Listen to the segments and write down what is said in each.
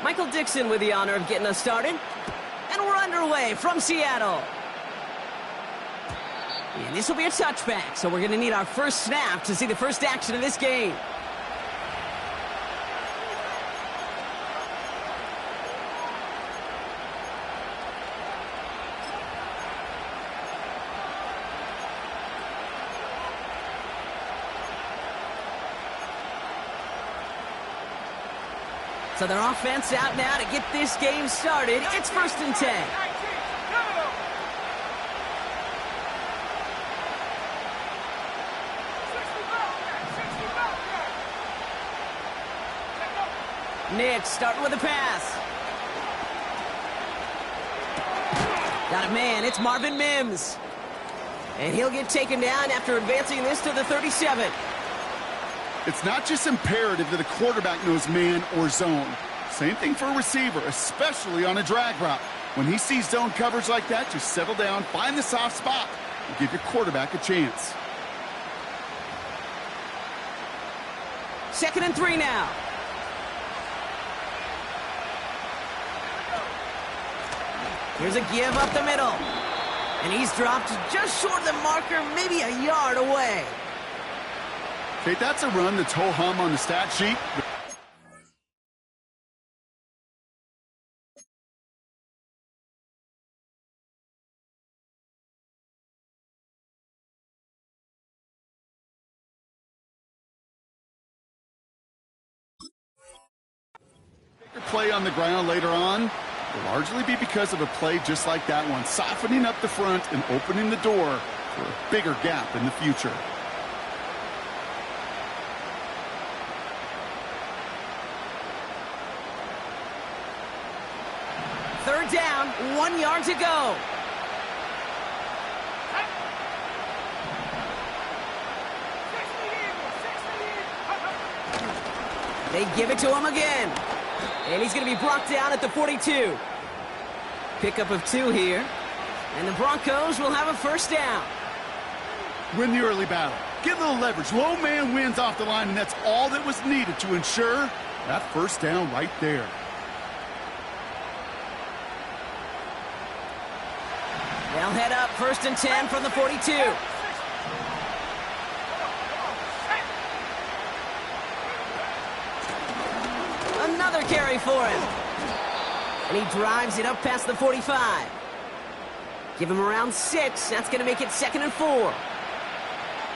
Michael Dixon with the honor of getting us started. And we're underway from Seattle. And this will be a touchback, so we're going to need our first snap to see the first action of this game. So their offense out now to get this game started. It's 1st and 10. Nick starting with a pass. Got a man, it's Marvin Mims. And he'll get taken down after advancing this to the 37. It's not just imperative that a quarterback knows man or zone. Same thing for a receiver, especially on a drag route. When he sees zone coverage like that, just settle down, find the soft spot, and give your quarterback a chance. 2nd and 3 now. Here's a give up the middle. And he's dropped just short of the marker, maybe a yard away. Okay, that's a run that's ho-hum on the stat sheet. Play on the ground later on will largely be because of a play just like that one, softening up the front and opening the door for a bigger gap in the future. Third down, 1 yard to go. They give it to him again. And he's going to be brought down at the 42. Pickup of 2 here. And the Broncos will have a first down. Win the early battle. Get a little leverage. Low man wins off the line, and that's all that was needed to ensure that first down right there. They'll head up 1st and 10 from the 42. Another carry for him. And he drives it up past the 45. Give him around 6. That's going to make it 2nd and 4.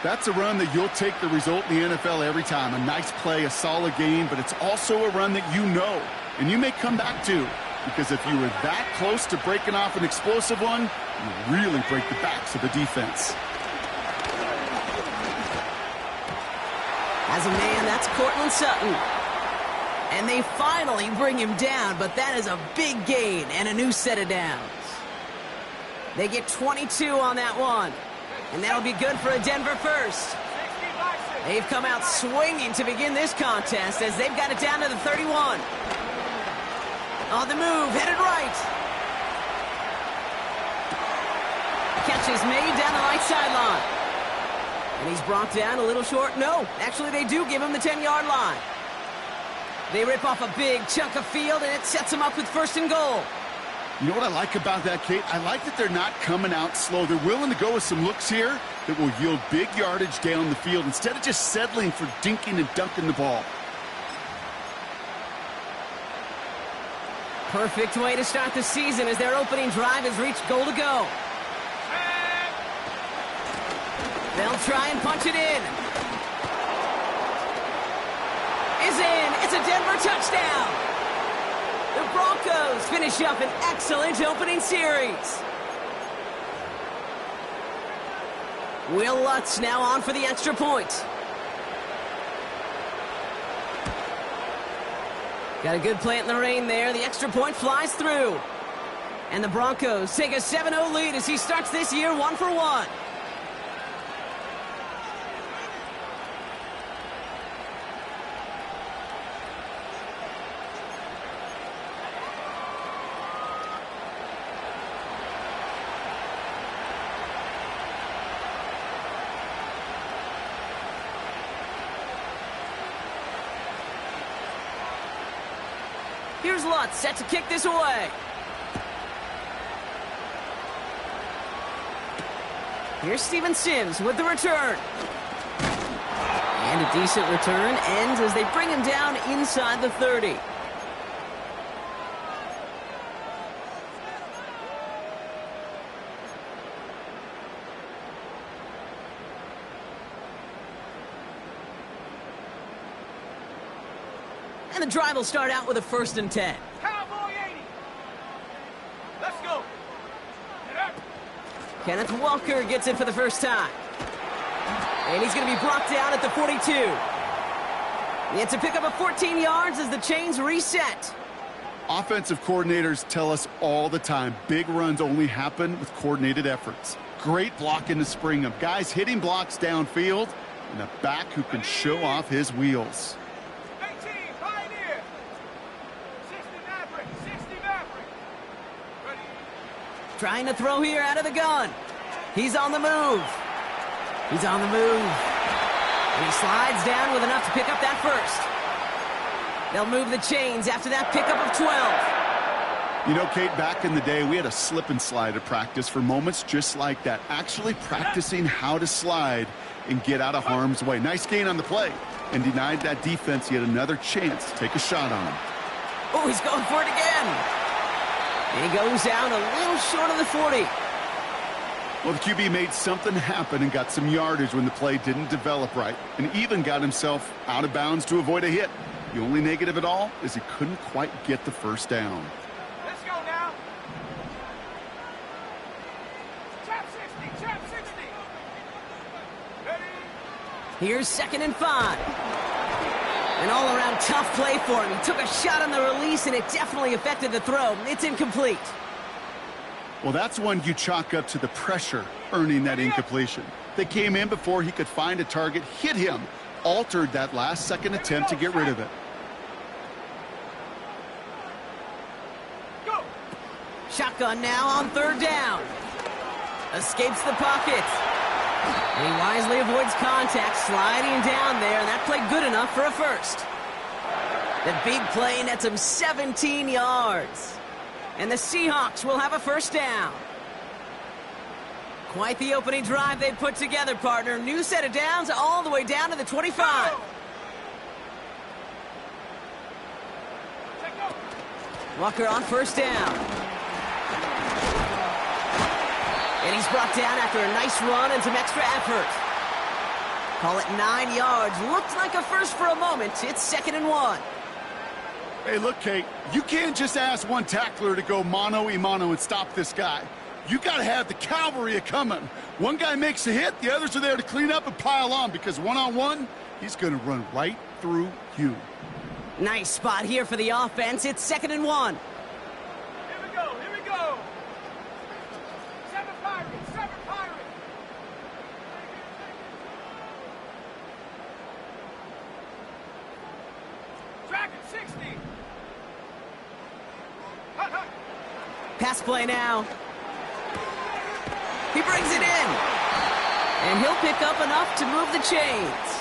That's a run that you'll take the result in the NFL every time. A nice play, a solid game, but it's also a run that you know and you may come back to. Because if you were that close to breaking off an explosive one, you really break the backs of the defense. As a man, that's Cortland Sutton. And they finally bring him down, but that is a big gain and a new set of downs. They get 22 on that one. And that'll be good for a Denver first. They've come out swinging to begin this contest as they've got it down to the 31. On the move, headed right. Catch is made down the right sideline. And he's brought down a little short. No, actually they do give him the 10-yard line. They rip off a big chunk of field, and it sets them up with 1st and goal. You know what I like about that, Kate? I like that they're not coming out slow. They're willing to go with some looks here that will yield big yardage down the field instead of just settling for dinking and dunking the ball. Perfect way to start the season as their opening drive has reached goal to go. They'll try and punch it in. Is in. It's a Denver touchdown. The Broncos finish up an excellent opening series. Will Lutz now on for the extra point. Got a good plant in the rain there. The extra point flies through. And the Broncos take a 7-0 lead as he starts this year 1-for-1. Here's Lutz set to kick this away. Here's Steven Sims with the return. And a decent return ends as they bring him down inside the 30. And the drive will start out with a 1st and 10. Cowboy 80. Let's go. Kenneth Walker gets it for the first time. And he's going to be brought down at the 42. It's a pickup of 14 yards as the chains reset. Offensive coordinators tell us all the time, big runs only happen with coordinated efforts. Great blocking to spring them. Guys hitting blocks downfield, and a back who can show off his wheels. 18, Pioneer. 60 Maverick, 60 Maverick. Ready. Trying to throw here out of the gun. He's on the move. He's on the move. And he slides down with enough to pick up that first. They'll move the chains after that pickup of 12. You know, Kate, back in the day, we had a slip and slide at practice for moments just like that. Actually practicing how to slide and get out of harm's way. Nice gain on the play. And denied that defense yet another chance to take a shot on him. Oh, he's going for it again. And he goes down a little short of the 40. Well, the QB made something happen and got some yardage when the play didn't develop right, and even got himself out of bounds to avoid a hit. The only negative at all is he couldn't quite get the first down. Let's go now. Trap 60, trap 60. Ready. Here's 2nd and 5. An all-around tough play for him. He took a shot on the release, and it definitely affected the throw. It's incomplete. Well, that's one you chalk up to the pressure earning that incompletion. They came in before he could find a target, hit him, altered that last-second attempt to get rid of it. Go. Shotgun now on 3rd down. Escapes the pocket. And he wisely avoids contact, sliding down there, and that played good enough for a first. The big play nets him 17 yards. And the Seahawks will have a first down. Quite the opening drive they put together, partner. New set of downs all the way down to the 25. Walker on 1st down. And he's brought down after a nice run and some extra effort. Call it 9 yards. Looks like a first for a moment. It's 2nd and 1. Hey, look, Kate, you can't just ask one tackler to go mano-a-mano and stop this guy. You got to have the cavalry coming. One guy makes a hit, the others are there to clean up and pile on, because one-on-one, he's going to run right through you. Nice spot here for the offense. It's 2nd and 1. Here we go, here we go. 7 Pirates, 7 Pirates. Dragon 60. Pass play now. He brings it in. And he'll pick up enough to move the chains.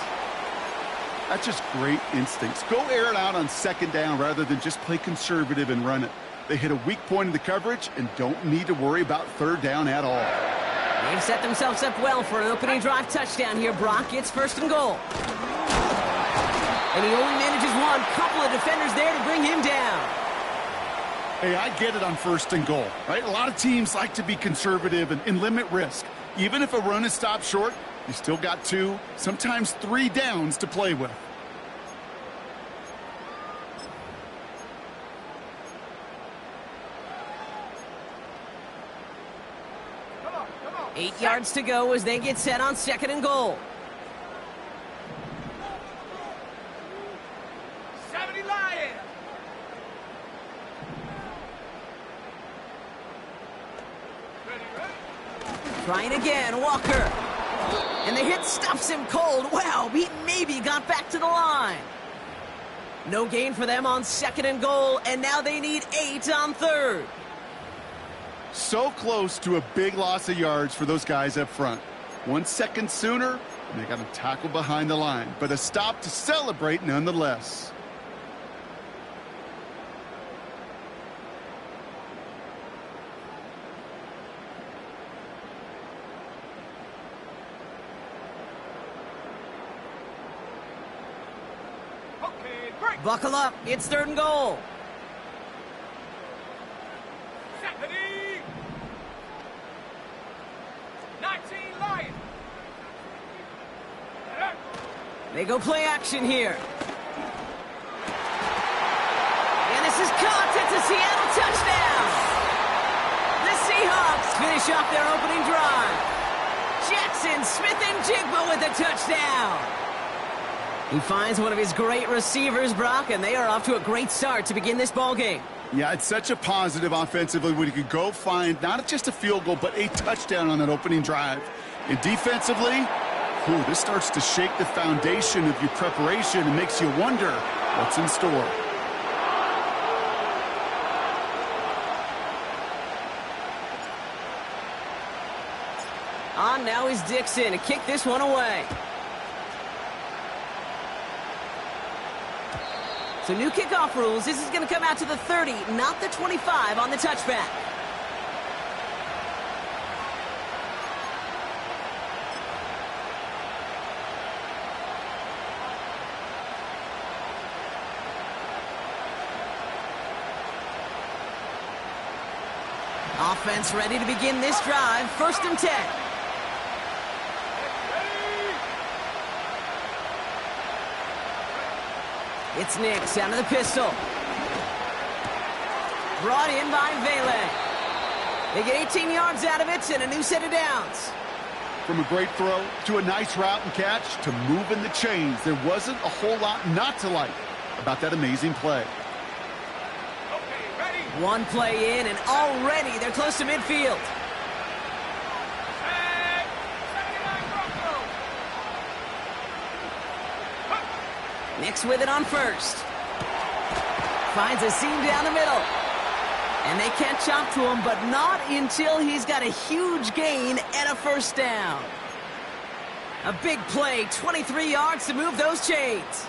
That's just great instincts. Go air it out on 2nd down rather than just play conservative and run it. They hit a weak point in the coverage and don't need to worry about 3rd down at all. They've set themselves up well for an opening drive touchdown here, Brock. It's 1st and goal. And he only manages one. Couple of defenders there to bring him down. Hey, I get it on 1st and goal, right? A lot of teams like to be conservative and limit risk. Even if a run is stopped short, you still got 2, sometimes 3 downs to play with. Come on. 8 yards to go as they get set on 2nd and goal. 70 Lions. Trying again, Walker. And the hit stops him cold. Wow, he maybe got back to the line. No gain for them on 2nd and goal, and now they need 8 on 3rd. So close to a big loss of yards for those guys up front. 1 second sooner, and they got to tackle behind the line. But a stop to celebrate nonetheless. Okay, break. Buckle up. It's 3rd and goal. Set. Ready. 19 Lions. They go play action here. And this is caught. It's a Seattle touchdown. The Seahawks finish off their opening drive. Jackson Smith-Njigba with a touchdown. He finds one of his great receivers, Brock, and they are off to a great start to begin this ball game. Yeah, it's such a positive offensively when you could go find not just a field goal, but a touchdown on that opening drive. And defensively, this starts to shake the foundation of your preparation and makes you wonder what's in store. On now is Dixon to kick this one away. So new kickoff rules. This is going to come out to the 30, not the 25 on the touchback. Offense ready to begin this drive. 1st and 10. It's Nix down to the pistol. Brought in by Vele. They get 18 yards out of it and a new set of downs. From a great throw to a nice route and catch to moving the chains, there wasn't a whole lot not to like about that amazing play. Okay, ready. One play in and already they're close to midfield. Set. 79 Broncos. Nix with it on 1st. Finds a seam down the middle. And they can't chop to him, but not until he's got a huge gain and a 1st down. A big play, 23 yards to move those chains.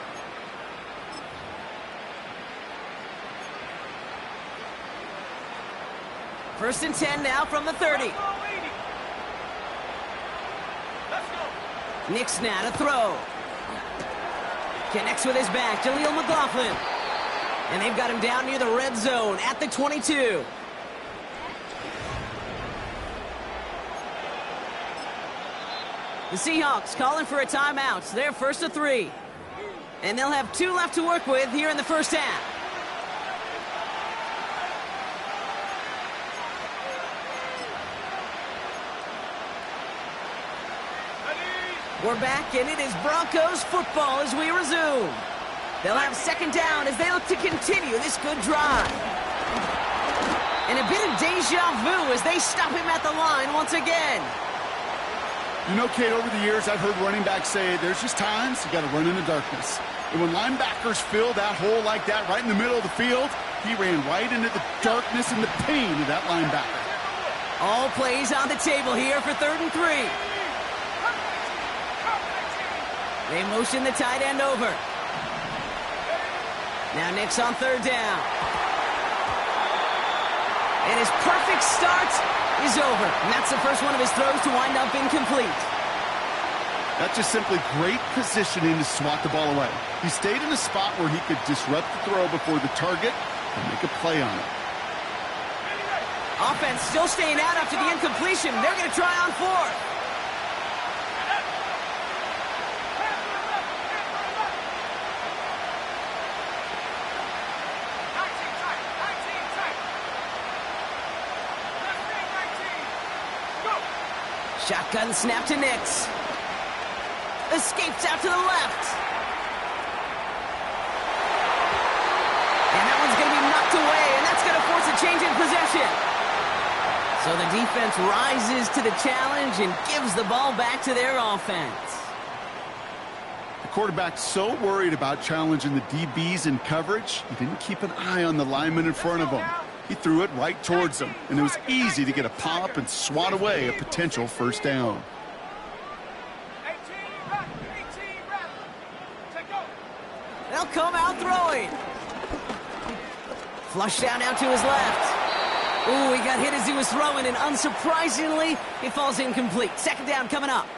First and 10 now from the 30. Let's go. Nix now to throw. Connects with his back, Jaleel McLaughlin. And they've got him down near the red zone at the 22. The Seahawks calling for a timeout. They're 1st and 3. And they'll have 2 left to work with here in the 1st half. We're back, and it is Broncos football as we resume. They'll have 2nd down as they look to continue this good drive. And a bit of deja vu as they stop him at the line once again. You know, Kate, over the years, I've heard running backs say there's just times you got to run in the darkness. And when linebackers fill that hole like that right in the middle of the field, he ran right into the darkness and the pain of that linebacker. All plays on the table here for 3rd and 3. They motion the tight end over. Now Nix on 3rd down. And his perfect start is over. And that's the first one of his throws to wind up incomplete. That's just simply great positioning to swat the ball away. He stayed in a spot where he could disrupt the throw before the target and make a play on it. Offense still staying out after the incompletion. They're going to try on 4th. Shotgun snap to Nix. Escapes out to the left. And that one's going to be knocked away, and that's going to force a change in possession. So the defense rises to the challenge and gives the ball back to their offense. The quarterback's so worried about challenging the DBs in coverage, he didn't keep an eye on the lineman in front of him. He threw it right towards him, and it was easy to get a pop and swat away a potential 1st down. 18 rep. Take go. They'll come out throwing. Flush down now to his left. Ooh, he got hit as he was throwing, and unsurprisingly, it falls incomplete. 2nd down coming up.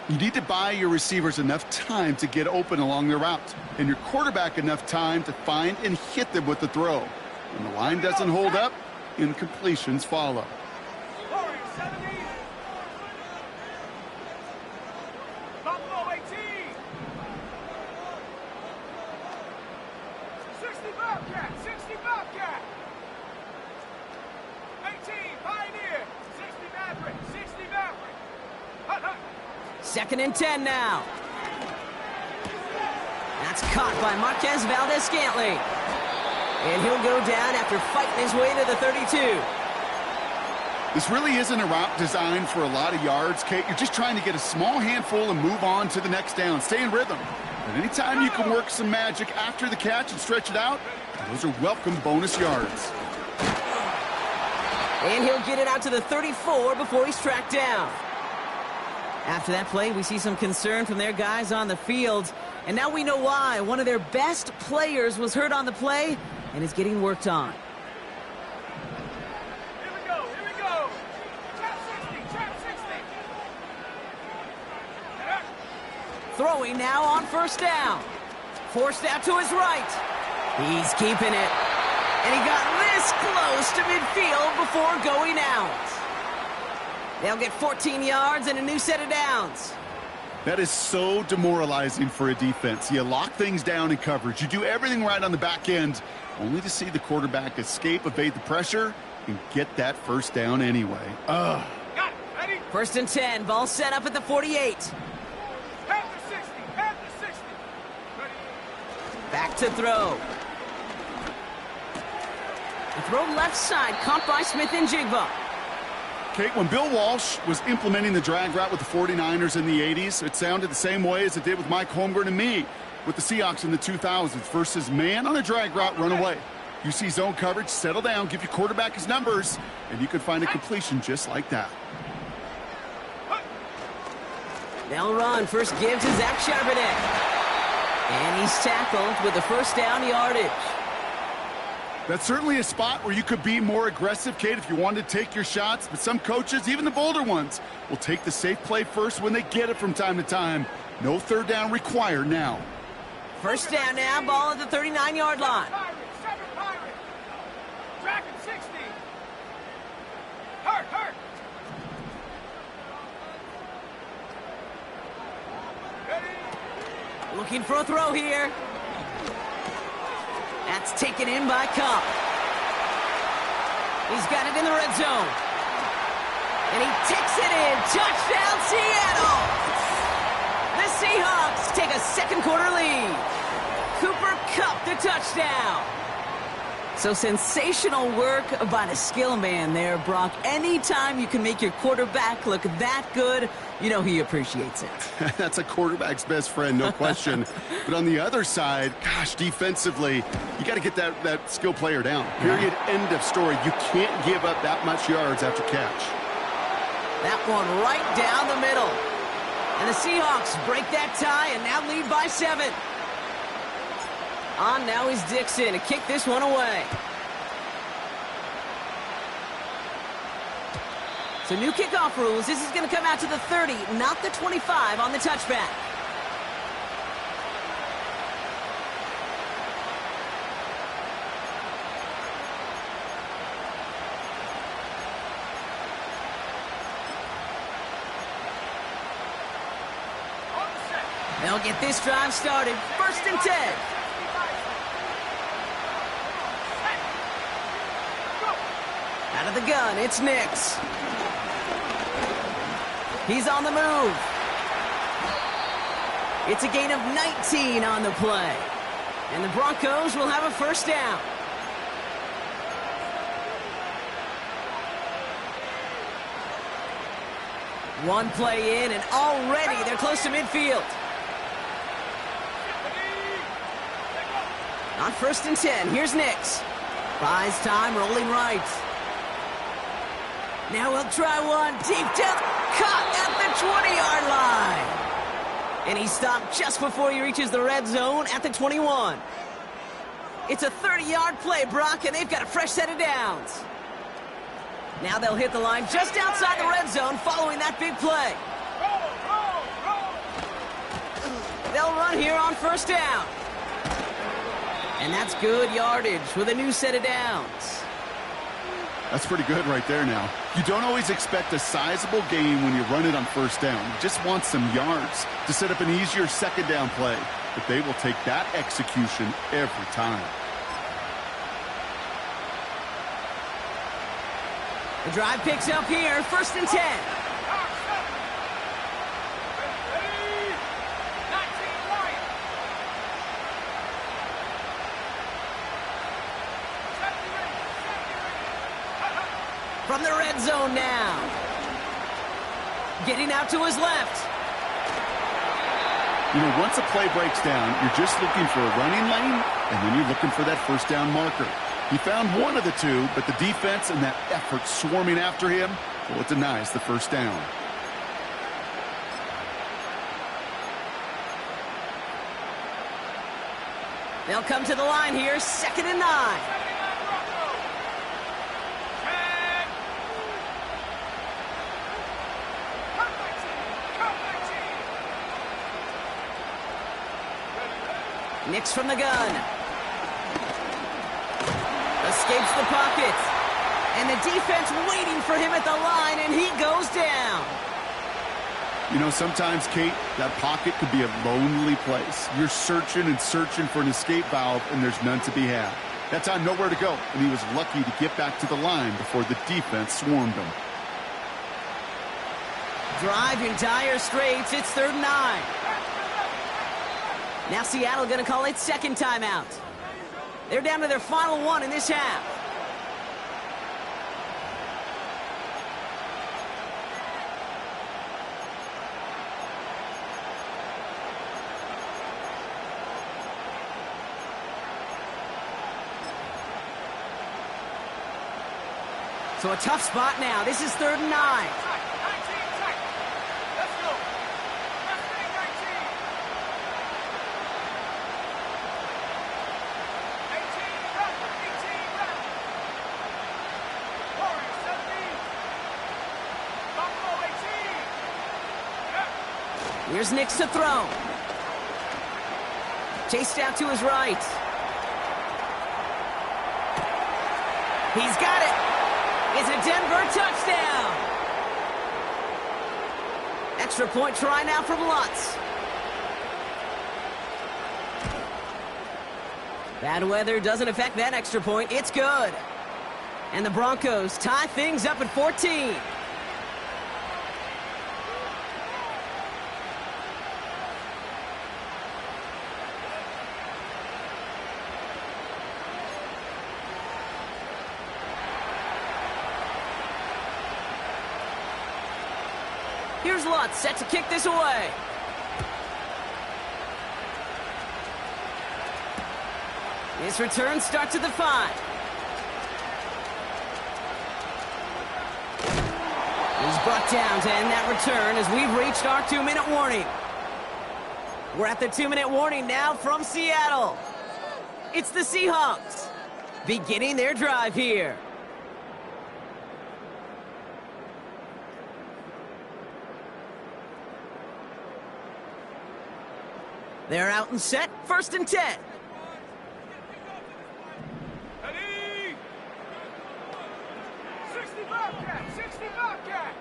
You need to buy your receivers enough time to get open along their route, and your quarterback enough time to find and hit them with the throw. When the line doesn't hold up, incompletions follow. Buffalo 18. 60 Bobcat, 60 Bobcat. 18 Pioneer, 60 Maverick, 60 Maverick. Hut, hut. 2nd and 10 now. That's caught by Marquez Valdez-Scantling. And he'll go down after fighting his way to the 32. This really isn't a route designed for a lot of yards, Kate. You're just trying to get a small handful and move on to the next down. Stay in rhythm. But anytime you can work some magic after the catch and stretch it out, those are welcome bonus yards. And he'll get it out to the 34 before he's tracked down. After that play, we see some concern from their guys on the field. And now we know why. One of their best players was hurt on the play and is getting worked on. Here we go, here we go. Trap 60. Throwing now on 1st down. Forced out to his right. He's keeping it. And he got this close to midfield before going out. They'll get 14 yards and a new set of downs. That is so demoralizing for a defense. You lock things down in coverage. You do everything right on the back end, only to see the quarterback escape, evade the pressure, and get that 1st down anyway. Ugh. Got it, ready? 1st and 10, ball set up at the 48. Panther 60, Panther 60. Ready? Back to throw. The throw left side, caught by Smith and Jigba. Kate, when Bill Walsh was implementing the drag route with the 49ers in the 80s, it sounded the same way as it did with Mike Holmgren and me with the Seahawks in the 2000s versus man on a drag route, run away. You see zone coverage, settle down, give your quarterback his numbers, and you can find a completion just like that. They'll run. First give to Zach Charbonnet. And he's tackled with the 1st down yardage. That's certainly a spot where you could be more aggressive, Kate, if you wanted to take your shots. But some coaches, even the bolder ones, will take the safe play first when they get it from time to time. No 3rd down required now. 1st down now, ball at the 39-yard line. Seven Pirates. Dragon 60. Hurt. Ready? Looking for a throw here. That's taken in by Cup. He's got it in the red zone. And he takes it in. Touchdown, Seattle! The Seahawks take a 2nd quarter lead. Cooper Kupp the touchdown. So sensational work by the skill man there, Brock. Anytime you can make your quarterback look that good, you know he appreciates it. That's a quarterback's best friend, no question. But on the other side, gosh, defensively, you got to get that skill player down. Period, end of story. You can't give up that much yards after catch. That one right down the middle. And the Seahawks break that tie and now lead by 7. On now is Dixon to kick this one away. So new kickoff rules. This is going to come out to the 30, not the 25 on the touchback. They'll get this drive started. 1st and 10. Out of the gun, it's Nix. He's on the move. It's a gain of 19 on the play. And the Broncos will have a 1st down. One play in, and already they're close to midfield. On 1st and 10, here's Nix. Buys time, rolling right. Now he'll try one deep down, caught at the 20-yard line. And he stopped just before he reaches the red zone at the 21. It's a 30-yard play, Brock, and they've got a fresh set of downs. Now they'll hit the line just outside the red zone following that big play. Roll. They'll run here on first down. And that's good yardage with a new set of downs. That's pretty good right there now. You don't always expect a sizable gain when you run it on first down. You just want some yards to set up an easier second down play. But they will take that execution every time. The drive picks up here, 1st and 10. From the red zone now. Getting out to his left. You know, once a play breaks down, you're just looking for a running lane, and then you're looking for that first down marker. He found one of the two, but the defense and that effort swarming after him, well, it denies the first down. They'll come to the line here, 2nd and 9. Nix from the gun. Escapes the pocket. And the defense waiting for him at the line, and he goes down. You know, sometimes, Kate, that pocket could be a lonely place. You're searching and searching for an escape valve, and there's none to be had. That time, nowhere to go, and he was lucky to get back to the line before the defense swarmed him. Drive in dire straits. It's 3rd and 9. Now Seattle going to call its 2nd timeout. They're down to their final one in this half. So a tough spot now. This is 3rd and 9. Here's Nix to throw. Chased out to his right. He's got it. It's a Denver touchdown. Extra point try now from Lutz. Bad weather doesn't affect that extra point. It's good. And the Broncos tie things up at 14. Here's Lutz, set to kick this away. His return starts at the 5. He's brought down to end that return as we've reached our 2-minute warning. We're at the 2-minute warning now from Seattle. It's the Seahawks beginning their drive here. They're out and set, 1st and 10. Ready? 60 Bobcat, 60 Bobcat.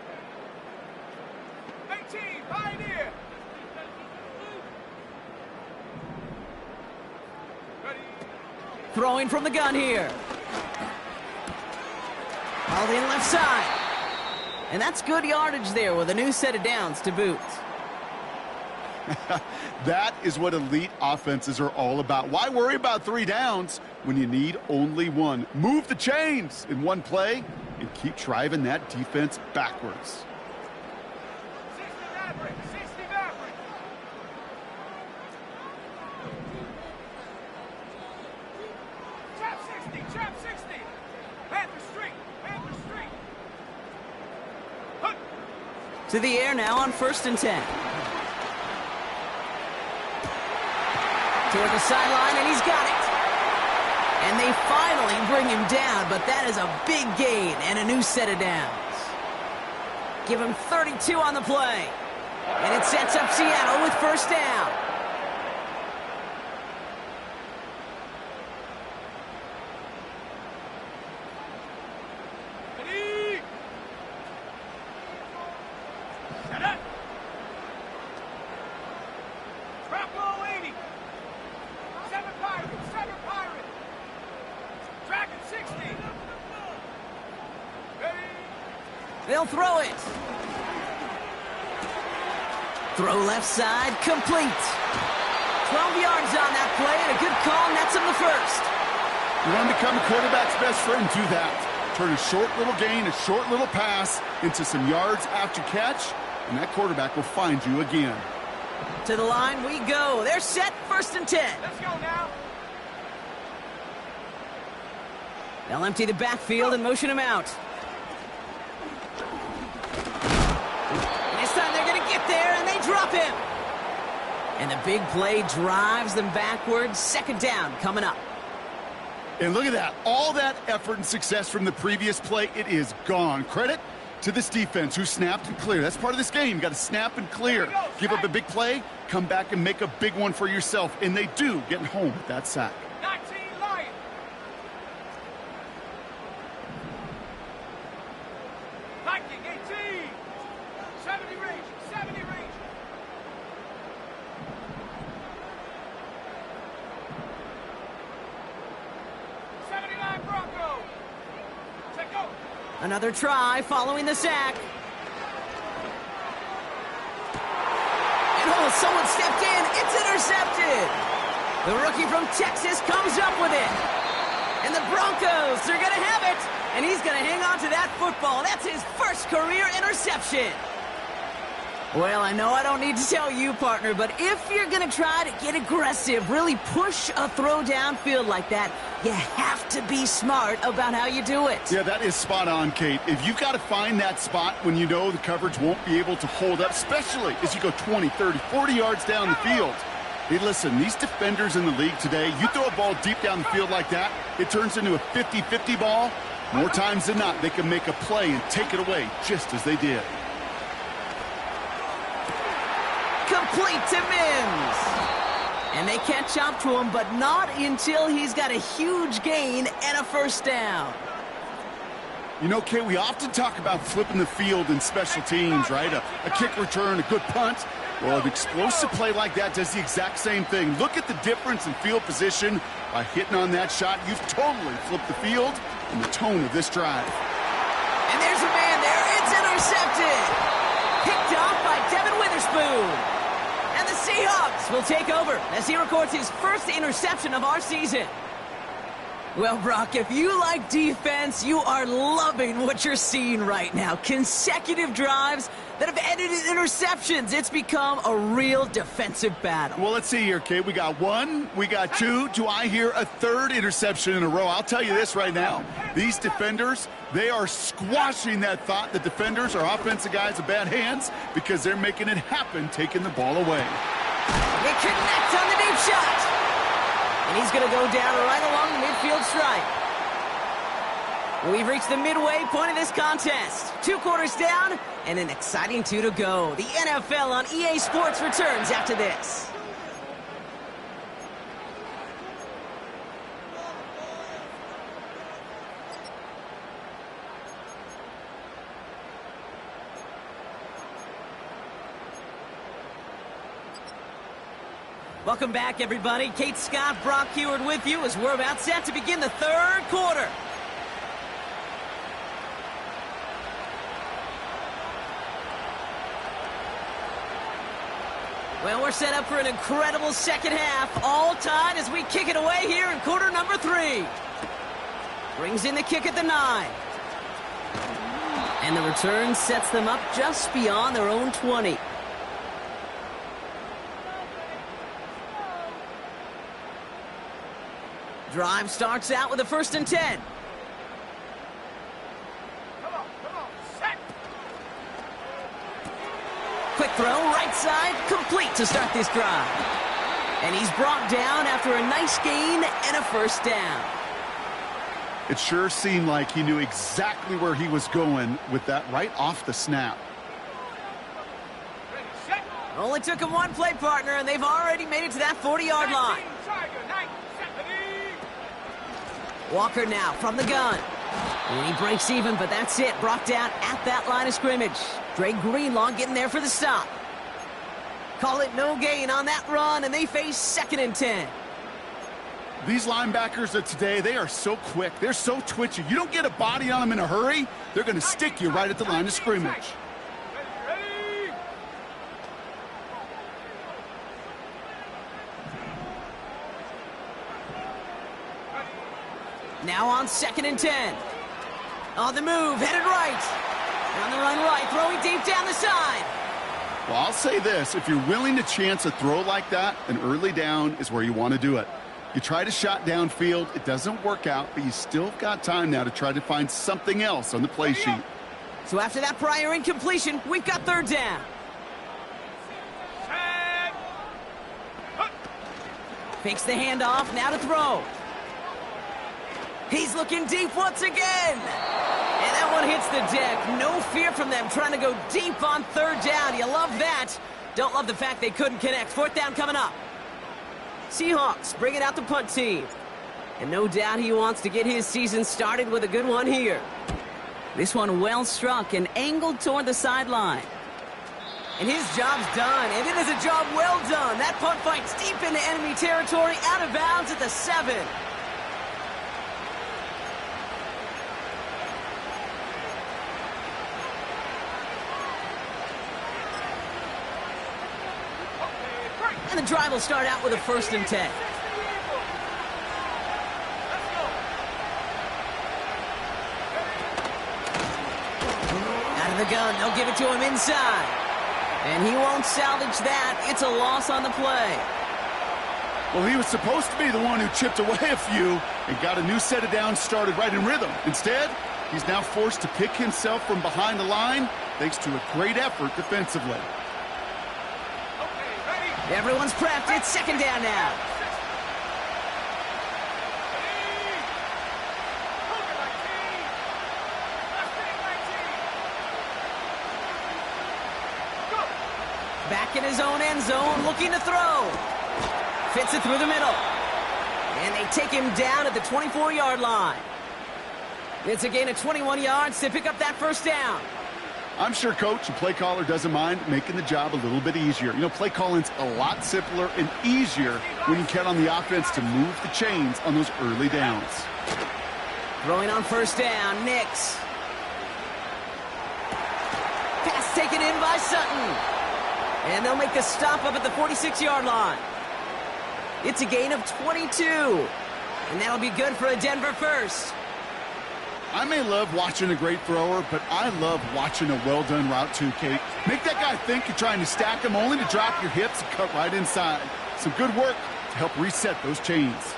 18, Pioneer. Ready? Throwing from the gun here. All in left side. And that's good yardage there with a new set of downs to boot. That is what elite offenses are all about. Why worry about 3 downs when you need only 1? Move the chains in one play and keep driving that defense backwards. 60 Maverick, 60 Maverick. Trap 60, trap 60. Panther Street, Panther Street. Hook. To the air now on 1st and 10. Toward the sideline, and he's got it. And they finally bring him down, but that is a big gain and a new set of downs. Give him 32 on the play. And it sets up Seattle with 1st down. Set up. Bronco 80. 7 Pirates. 7 Pirates. Dragon 60. Ready. They'll throw it. Throw left side, complete. 12 yards on that play, and a good call nets him the first. You want to become a quarterback's best friend, do that. Turn a short little gain, a short little pass into some yards after catch, and that quarterback will find you again. To the line we go. They're set, 1st and 10. Let's go now. They'll empty the backfield and motion him out. This time they're going to get there, and they drop him. And the big play drives them backwards. 2nd down coming up. And look at that. All that effort and success from the previous play, it is gone. Credit to this defense who snapped and cleared. That's part of this game. You got to snap and clear. Give up a big play, come back and make a big one for yourself. And they do, getting home with that sack. 19 Lions. Viking 18. 70 range. 70 range. 79 Broncos. Set go. Another try following the sack. And oh, someone stepped in. It's intercepted. The rookie from Texas comes up with it. And the Broncos are going to have it. And he's going to hang on to that football. That's his first career interception. Well, I know I don't need to tell you, partner, but if you're going to try to get aggressive, really push a throw downfield like that, you have to be smart about how you do it. Yeah, that is spot on, Kate. If you've got to find that spot when you know the coverage won't be able to hold up, especially as you go 20, 30, 40 yards down the field. Hey, listen, these defenders in the league today, you throw a ball deep down the field like that, it turns into a 50-50 ball. More times than not, they can make a play and take it away just as they did. Complete to Mims. And they catch up to him, but not until he's got a huge gain and a 1st down. You know, Kate, we often talk about flipping the field in special teams, right? A kick return, a good punt. Well, an explosive play like that does the exact same thing. Look at the difference in field position. By hitting on that shot, you've totally flipped the field and the tone of this drive. And there's a man there. It's intercepted. Picked off by Devin Witherspoon. And the Seahawks will take over as he records his first interception of our season. Well, Brock, if you like defense, you are loving what you're seeing right now. Consecutive drives that have ended in interceptions. It's become a real defensive battle. Well, let's see here, Kate. We got 1, we got 2. Do I hear a 3rd interception in a row? I'll tell you this right now. These defenders, they are squashing that thought that defenders are offensive guys with bad hands because they're making it happen, taking the ball away. They connect on the deep shot. And he's going to go down right along the midfield stripe. We've reached the midway point of this contest. 2 quarters down and an exciting 2 to go. The NFL on EA Sports returns after this. Welcome back, everybody. Kate Scott, Brock Heward with you as we're about set to begin the 3rd quarter. Well, we're set up for an incredible 2nd half. All tied as we kick it away here in quarter number 3. Brings in the kick at the 9. And the return sets them up just beyond their own 20. Drive starts out with a 1st and 10. Come on, set. Quick throw, right side, complete to start this drive. And he's brought down after a nice gain and a 1st down. It sure seemed like he knew exactly where he was going with that right off the snap. Ready, set. Only took him 1 play, partner, and they've already made it to that 40-yard 19 line. Tiger, 9, 70. Walker now from the gun. And he breaks even, but that's it. Brought down at that line of scrimmage. Dre Greenlaw getting there for the stop. Call it no gain on that run, and they face 2nd and 10. These linebackers of today, they are so quick. They're so twitchy. You don't get a body on them in a hurry, they're going to stick you right at the line of scrimmage. Ready? Now on 2nd and 10. On the move, headed right. On the run right, throwing deep down the side. Well, I'll say this. If you're willing to chance a throw like that, an early down is where you want to do it. You try to shot downfield, it doesn't work out, but you still got time now to try to find something else on the play sheet. So after that prior incompletion, we've got 3rd down. Set. Fakes the handoff, now to throw. He's looking deep once again. And that one hits the deck. No fear from them trying to go deep on 3rd down. You love that. Don't love the fact they couldn't connect. 4th down coming up. Seahawks bringing out the punt team. And no doubt he wants to get his season started with a good one here. This one well struck and angled toward the sideline. And his job's done, and it is a job well done. That punt fights deep into enemy territory, out of bounds at the 7. And the drive will start out with a 1st and 10. Out of the gun, they'll give it to him inside. And he won't salvage that. It's a loss on the play. Well, he was supposed to be the one who chipped away a few and got a new set of downs started right in rhythm. Instead, he's now forced to pick himself from behind the line thanks to a great effort defensively. Everyone's prepped. It's 2nd down now. Back in his own end zone, looking to throw. Fits it through the middle. And they take him down at the 24-yard line. It's a gain of 21 yards to pick up that 1st down. I'm sure coach and play caller doesn't mind making the job a little bit easier. You know, play calling's a lot simpler and easier when you count on the offense to move the chains on those early downs. Throwing on 1st down, Nix. Pass taken in by Sutton. And they'll make the stop up at the 46-yard line. It's a gain of 22. And that'll be good for a Denver 1st. I may love watching a great thrower, but I love watching a well-done route too, Kate. Make that guy think you're trying to stack him only to drop your hips and cut right inside. Some good work to help reset those chains.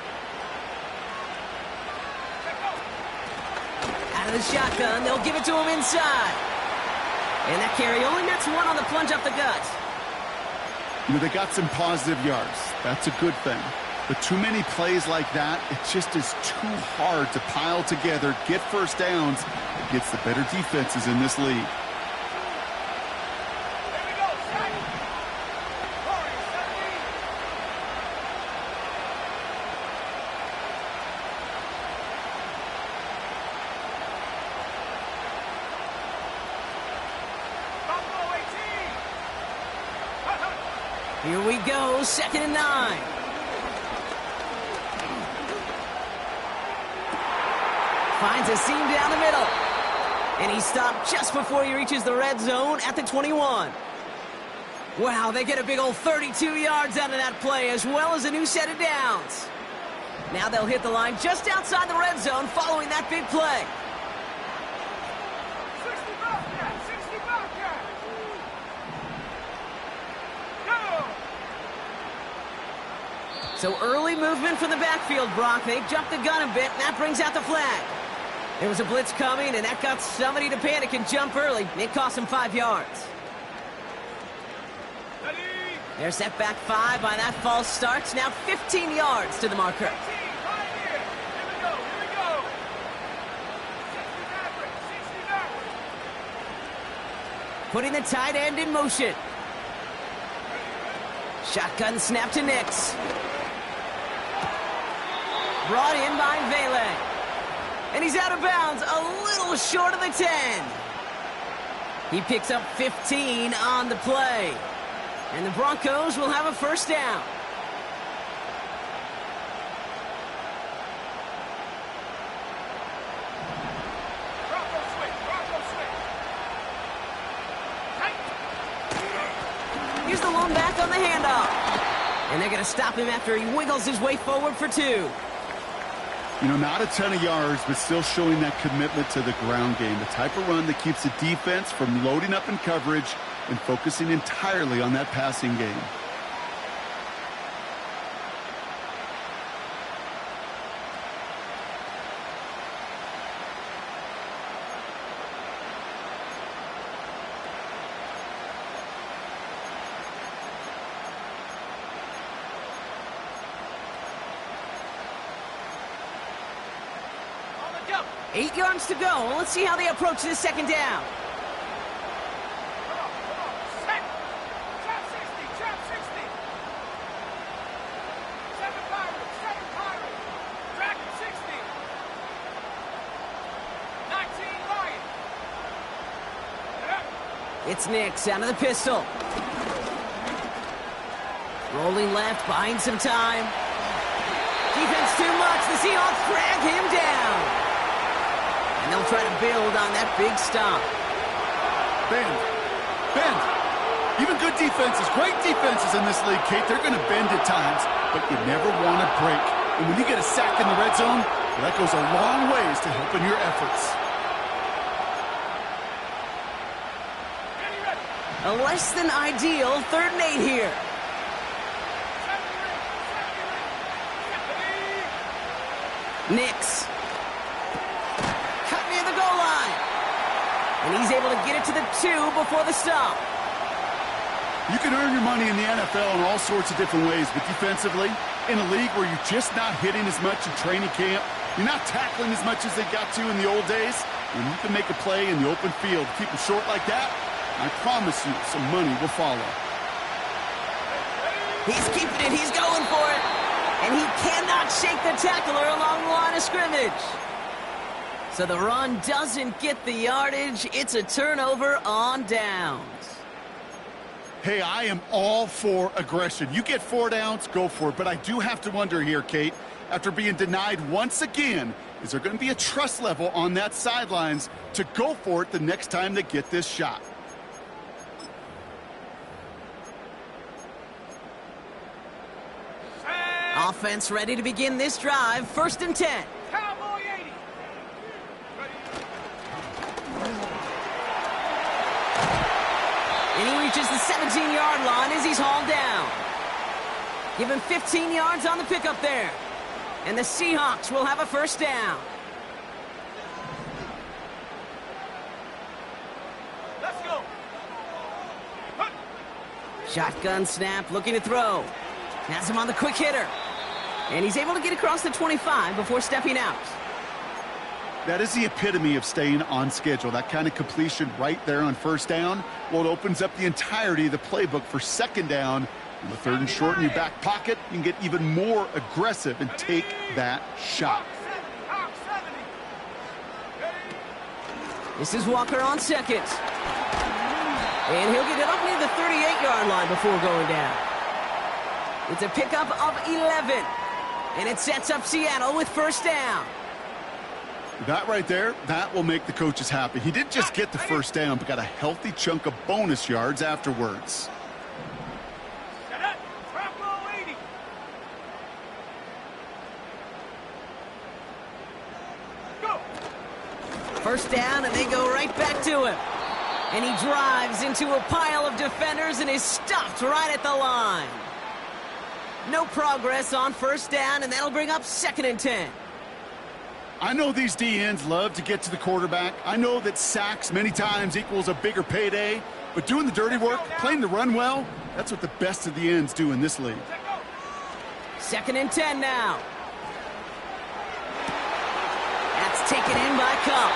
Out of the shotgun, they'll give it to him inside. And that carry only nets 1 on the plunge up the gut. You know, they got some positive yards. That's a good thing. But too many plays like that, it just is too hard to pile together, get 1st downs against the better defenses in this league. Here we go, 2nd and 9. Finds a seam down the middle. And he stopped just before he reaches the red zone at the 21. Wow, they get a big old 32 yards out of that play, as well as a new set of downs. Now they'll hit the line just outside the red zone following that big play. 60 Bobcat! Go! So early movement from the backfield, Brock. They jumped the gun a bit, and that brings out the flag. There was a blitz coming, and that got somebody to panic and jump early. It cost them 5 yards. Ready? They're set back 5 by that false start. Now 15 yards to the marker. 18, right here. Here we go, here we go. 60 Maverick, 60 Maverick. Putting the tight end in motion. Shotgun snap to Nix. Brought in by Vele. And he's out of bounds, a little short of the 10. He picks up 15 on the play. And the Broncos will have a first down. Here's the lone back on the handoff. And they're going to stop him after he wiggles his way forward for 2. You know, not a ton of yards, but still showing that commitment to the ground game. The type of run that keeps the defense from loading up in coverage and focusing entirely on that passing game. On the jump. 8 yards to go. Let's see how they approach this second down. Come on. Set. Trap 60. Trap 60. 7 Pirates. 7 Pirates. Dragon 60. 19 Lion. It's Nix out of the pistol. Rolling left, buying some time. Defense too much. The Seahawks drag him down. And they'll try to build on that big stop. Bend. Bend. Even good defenses, great defenses in this league, Kate, they're going to bend at times, but you never want to break. And when you get a sack in the red zone, well, that goes a long ways to helping your efforts. Ready, ready. A less than ideal 3rd and 8 here. Nix. Cut near the goal line. And he's able to get it to the 2 before the stop. You can earn your money in the NFL in all sorts of different ways, but defensively, in a league where you're just not hitting as much in training camp, you're not tackling as much as they got to in the old days, when you can make a play in the open field, keep them short like that, I promise you some money will follow. He's keeping it. He's going for it. And he cannot shake the tackler along the line of scrimmage. So the run doesn't get the yardage. It's a turnover on downs. Hey, I am all for aggression. You get 4 downs, go for it. But I do have to wonder here, Kate, after being denied once again, is there going to be a trust level on that sidelines to go for it the next time they get this shot? Offense ready to begin this drive. 1st and 10. Cowboy 80. And he reaches the 17-yard line as he's hauled down. Give him 15 yards on the pickup there. And the Seahawks will have a first down. Let's go. Hunt. Shotgun snap, looking to throw. Has him on the quick hitter. And he's able to get across the 25 before stepping out. That is the epitome of staying on schedule. That kind of completion right there on 1st down. Well, it opens up the entirety of the playbook for 2nd down. On the 3rd and short in your back pocket, you can get even more aggressive and take that shot. Hawk 70. This is Walker on 2nd. And he'll get it up near the 38-yard line before going down. It's a pickup of 11. And it sets up Seattle with 1st down. That right there, that will make the coaches happy. He didn't just get the 1st down, but got a healthy chunk of bonus yards afterwards. Set up. Bravo 80. Go. 1st down, and they go right back to him. And he drives into a pile of defenders and is stopped right at the line. No progress on 1st down, and that'll bring up 2nd and 10. I know these DNs love to get to the quarterback. I know that sacks many times equals a bigger payday, but doing the dirty work, playing the run well, that's what the best of the ends do in this league. 2nd and 10 now. That's taken in by Cup.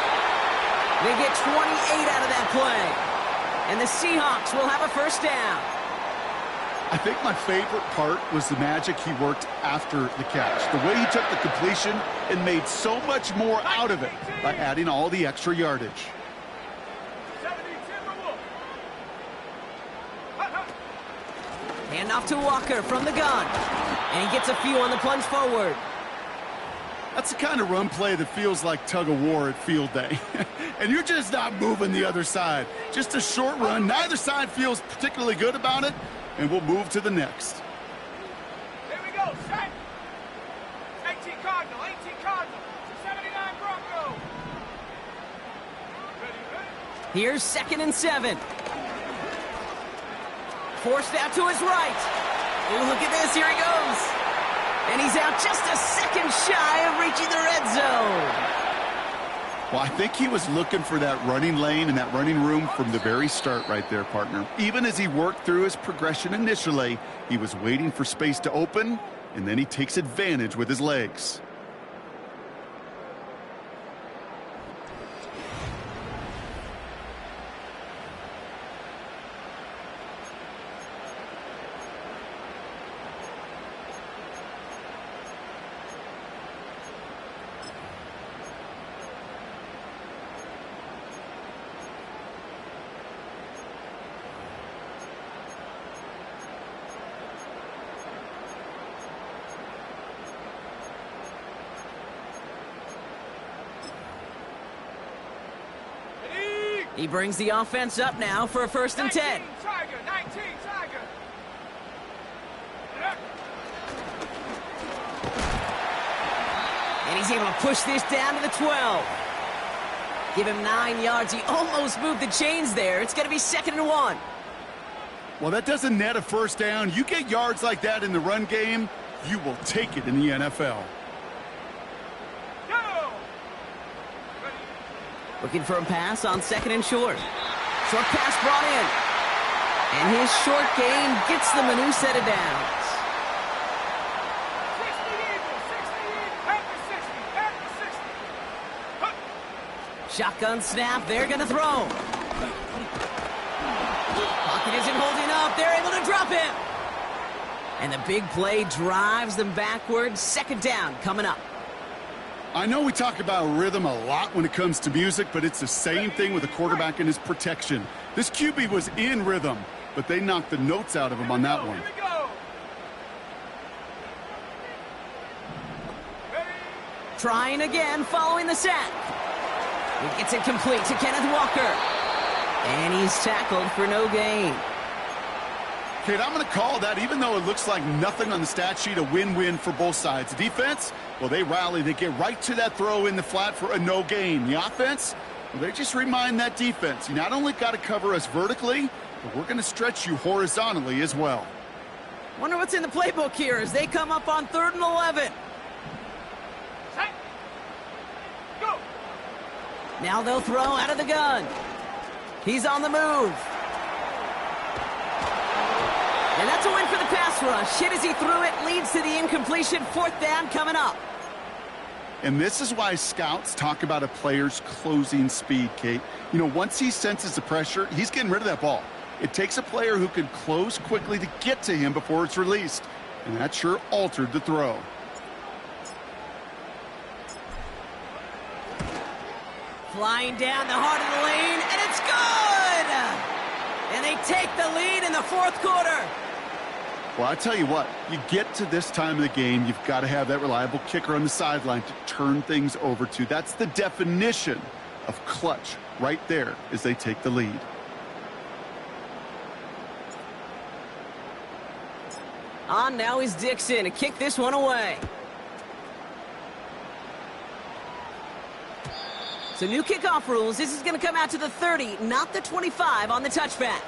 They get 28 out of that play. And the Seahawks will have a 1st down. I think my favorite part was the magic he worked after the catch. The way he took the completion and made so much more out of it by adding all the extra yardage. 70 Timberwolves. Hand off to Walker from the gun. And he gets a few on the plunge forward. That's the kind of run play that feels like tug of war at field day. And you're just not moving the other side. Just a short run. Neither side feels particularly good about it. And we'll move to the next. Here we go, set. 18 Cardinal, 18 Cardinal. 79 Broncos. Ready? Here's 2nd and 7. Forced out to his right. Oh, look at this. Here he goes. And he's out just a second shy of reaching the red zone. Well, I think he was looking for that running lane and that running room from the very start right there, partner. Even as he worked through his progression initially, he was waiting for space to open, and then he takes advantage with his legs. He brings the offense up now for a 1st and 10. 19 Tiger, 19 Tiger. And he's able to push this down to the 12. Give him 9 yards. He almost moved the chains there. It's going to be 2nd and 1. Well, that doesn't net a 1st down. You get yards like that in the run game, you will take it in the NFL. Go. Looking for a pass on 2nd and short. Short pass brought in. And his short gain gets them a new set of downs. 60 Eagles, 60 Eagles. At the 60, at the 60. Shotgun snap. They're going to throw. Pocket isn't holding up. They're able to drop him. And the big play drives them backwards. 2nd down coming up. I know we talk about rhythm a lot when it comes to music, but it's the same thing with a quarterback and his protection. This QB was in rhythm, but they knocked the notes out of him on that one. Here we go. Ready? Trying again following the sack. He gets it complete to Kenneth Walker. And he's tackled for no gain. Kate, I'm going to call that, even though it looks like nothing on the stat sheet, a win-win for both sides. The defense, well, they rally. They get right to that throw in the flat for a no gain. The offense, well, they just remind that defense, you not only got to cover us vertically, but we're going to stretch you horizontally as well. Wonder what's in the playbook here as they come up on 3rd and 11. Set. Go. Now they'll throw out of the gun. He's on the move. And that's a win for the pass rush. Hit as he threw it, leads to the incompletion. 4th down coming up. And this is why scouts talk about a player's closing speed, Kate. You know, once he senses the pressure, he's getting rid of that ball. It takes a player who can close quickly to get to him before it's released. And that sure altered the throw. Flying down the heart of the lane, and it's good! And they take the lead in the 4th quarter. Well, I tell you what, you get to this time of the game, you've got to have that reliable kicker on the sideline to turn things over to. That's the definition of clutch right there as they take the lead. On now is Dixon to kick this one away. So new kickoff rules. This is going to come out to the 30, not the 25 on the touchback.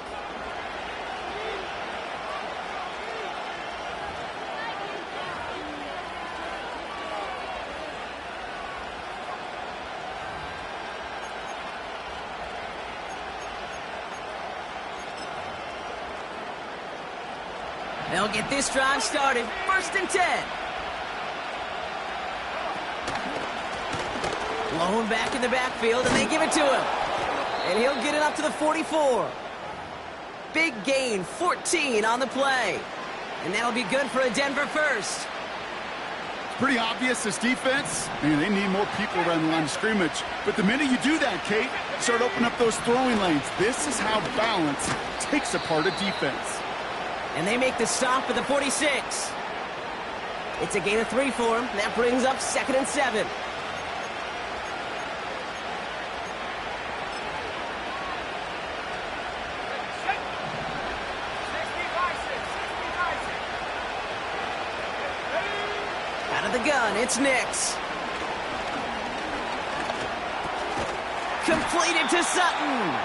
They'll get this drive started. 1st and 10. Blown back in the backfield, and they give it to him. And he'll get it up to the 44. Big gain, 14 on the play. And that'll be good for a Denver first. Pretty obvious, this defense, man, they need more people around the line of scrimmage. But the minute you do that, Kate, start opening up those throwing lanes. This is how balance takes apart a defense. And they make the stop at the 46. It's a gain of 3 for them. That brings up 2nd and 7. Out of the gun, it's Nix. Completed to Sutton.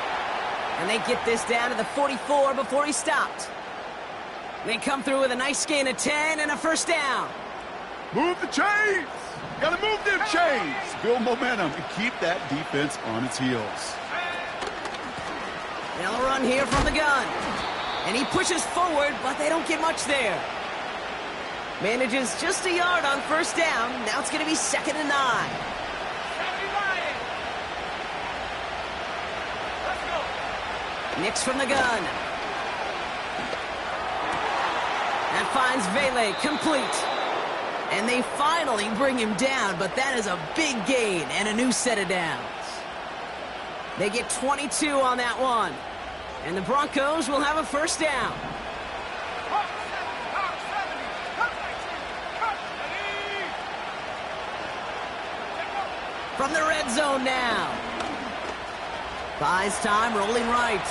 And they get this down to the 44 before he stopped. They come through with a nice gain of 10 and a first down. Move the chains! Gotta move them chains! Build momentum and keep that defense on its heels. They'll run here from the gun. And he pushes forward, but they don't get much there. Manages just a yard on first down. Now it's going to be 2nd and 9. Nix from the gun. That finds Vele complete. And they finally bring him down, but that is a big gain and a new set of downs. They get 22 on that one. And the Broncos will have a first down. From the red zone now. Buys time, rolling right.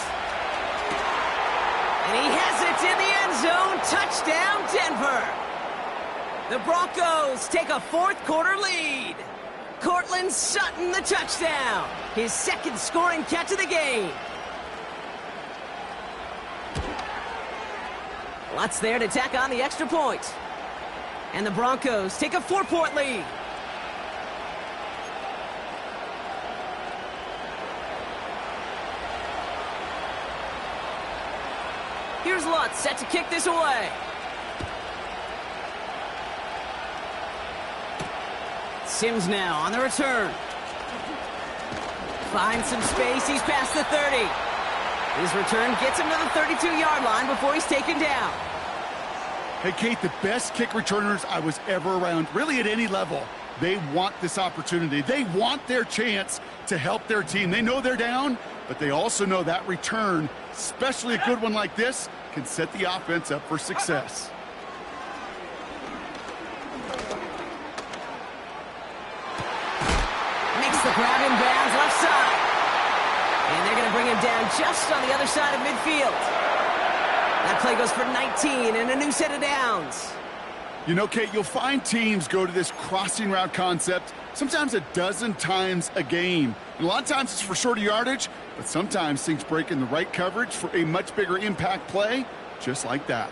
And he has it in the end zone. Touchdown, Denver. The Broncos take a fourth-quarter lead. Cortland Sutton, the touchdown. His 2nd scoring catch of the game. Lots there to tack on the extra point. And the Broncos take a 4-point lead. Here's Lutz set to kick this away. Sims now on the return. Finds some space. He's past the 30. His return gets him to the 32-yard line before he's taken down. Hey, Kate, the best kick returners I was ever around, really at any level, they want this opportunity. They want their chance to help their team. They know they're down, but they also know that return, especially a good one like this, can set the offense up for success. Makes the grab in bounds left side. And they're going to bring him down just on the other side of midfield. That play goes for 19 and a new set of downs. You know, Kate, you'll find teams go to this crossing route concept sometimes a dozen times a game. And a lot of times it's for shorter yardage, but sometimes things break in the right coverage for a much bigger impact play, just like that.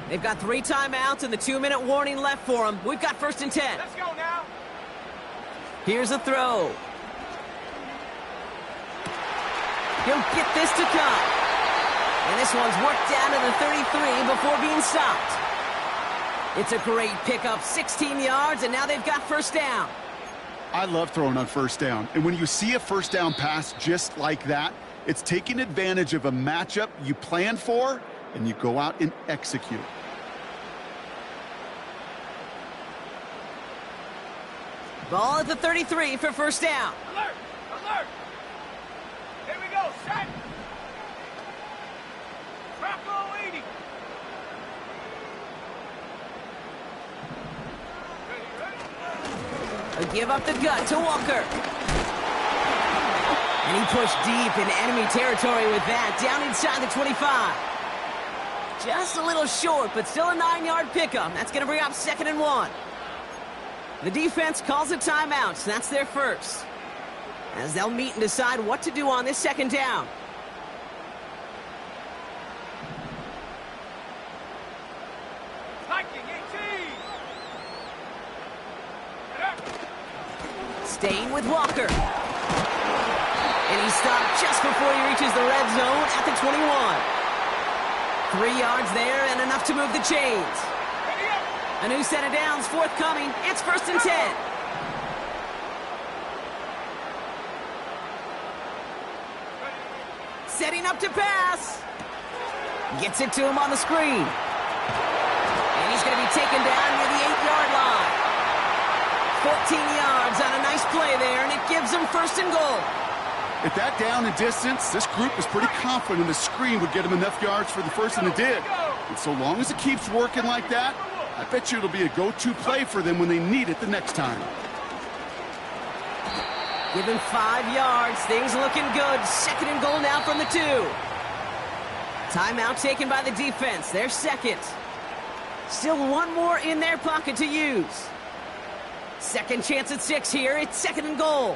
They've got 3 timeouts and the 2-minute warning left for them. We've got 1st and 10. Let's go now. Here's a throw. He'll get this to come. And this one's worked down to the 33 before being stopped. It's a great pickup, 16 yards, and now they've got first down. I love throwing on first down. And when you see a first down pass just like that, it's taking advantage of a matchup you plan for, and you go out and execute. Ball at the 33 for first down. Alert! Alert! Here we go. Set! Bronco 80. A give up the gut to Walker. And he pushed deep in enemy territory with that, down inside the 25. Just a little short, but still a 9-yard pickup. That's going to bring up 2nd and 1. The defense calls a timeout, so that's their first. As they'll meet and decide what to do on this 2nd down. Viking 18. Staying with Walker. And he stopped just before he reaches the red zone at the 21. 3 yards there and enough to move the chains. A new set of downs forthcoming. It's 1st and 10. Setting up to pass. Gets it to him on the screen. And he's going to be taken down near the 8-yard line. 14 yards on a nice play there, and it gives him first and goal. At that down and distance, this group was pretty confident the screen would get him enough yards for the first, and it did. And so long as it keeps working like that, I bet you it'll be a go-to play for them when they need it the next time. Give him 5 yards. Things looking good. Second and goal now from the 2. Timeout taken by the defense. They're second. Still one more in their pocket to use. Second chance at 6 here. It's second and goal.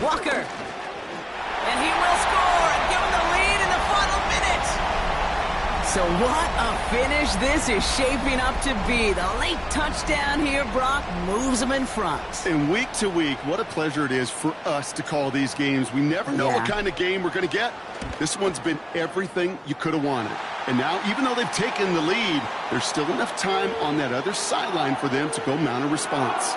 Walker. And he will score and give him the lead in the final minute. So what a finish this is shaping up to be. The late touchdown here, Brock, moves them in front. And week to week, what a pleasure it is for us to call these games. We never know what kind of game we're going to get. This one's been everything you could have wanted. And now, even though they've taken the lead, there's still enough time on that other sideline for them to go mount a response.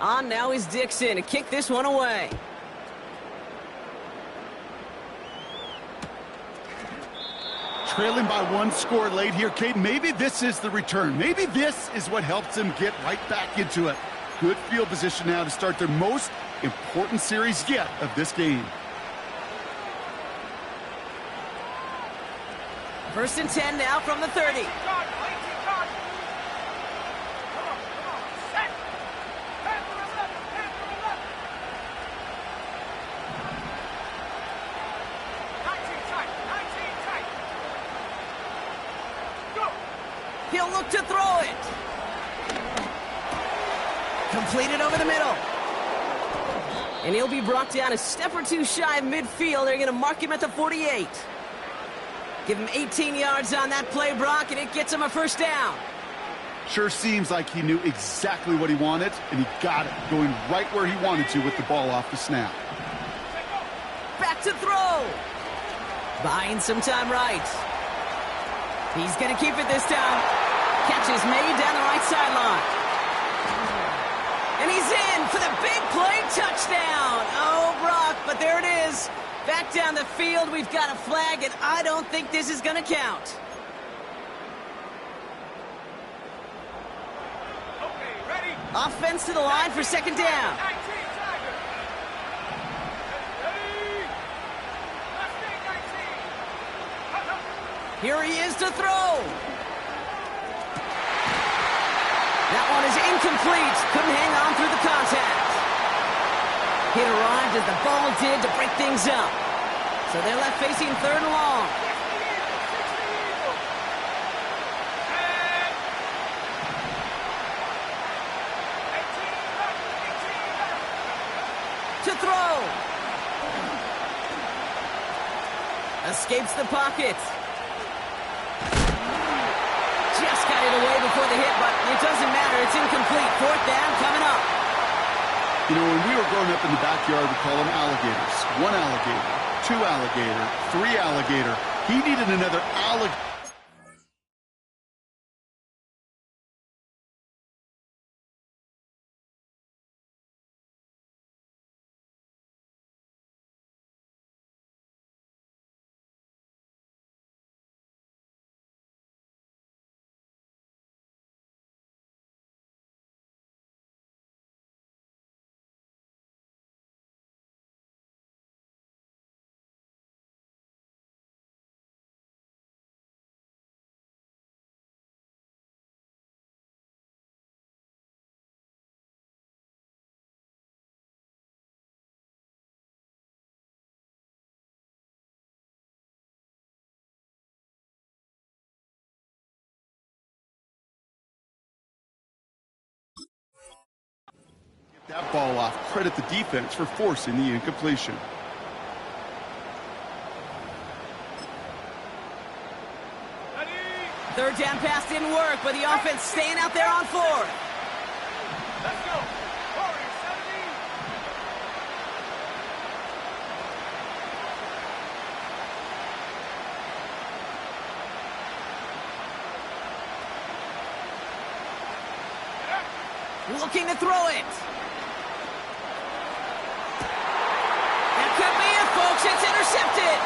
On now is Dixon to kick this one away. Trailing by 1 score late here, Kate. Maybe this is the return. Maybe this is what helps them get right back into it. Good field position now to start their most important series yet of this game. First and 10 now from the 30. He'll look to throw it. Completed over the middle. And he'll be brought down a step or 2 shy of midfield. They're going to mark him at the 48. Give him 18 yards on that play, Brock, and it gets him a first down. Sure seems like he knew exactly what he wanted, and he got it, going right where he wanted to with the ball off the snap. Back to throw. Buying some time right. He's going to keep it this time. Catch is made down the right sideline. And he's in for the big play touchdown. Oh, Brock, but there it is. Back down the field, we've got a flag, and I don't think this is going to count. Okay, ready? Offense to the line for second down. 19, Tiger. Ready? Left wing, 19. Here he is to throw. That one is incomplete. Couldn't hang on through the contact. It arrived as the ball did to break things up. So they're left facing third and long. To throw. Escapes the pocket. Just got it away before the hit, but it doesn't matter. It's incomplete. Fourth down coming up. You know, when we were growing up in the backyard, we call them alligators. 1 alligator, 2 alligator, 3 alligator. He needed another alligator. That ball off. Credit the defense for forcing the incompletion. Ready? Third down pass didn't work, but the offense staying out there on 4th. Let's go. Warriors, 70. Looking to throw it. That could be it, folks. It's intercepted.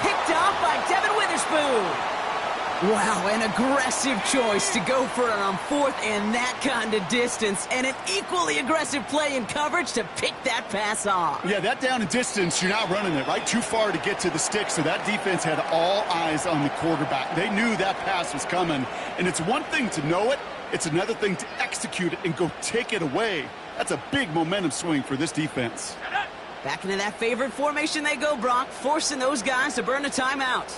Picked off by Devin Witherspoon. Wow, an aggressive choice to go for it on 4th and that kind of distance, and an equally aggressive play in coverage to pick that pass off. Yeah, that down and distance, you're not running it, right? Too far to get to the stick, so that defense had all eyes on the quarterback. They knew that pass was coming, and it's one thing to know it, it's another thing to execute it and go take it away. That's a big momentum swing for this defense. Back into that favorite formation they go, Brock, forcing those guys to burn a timeout.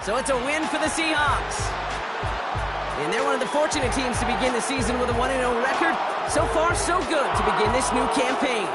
So it's a win for the Seahawks. And they're one of the fortunate teams to begin the season with a 1-0 record. So far, so good to begin this new campaign.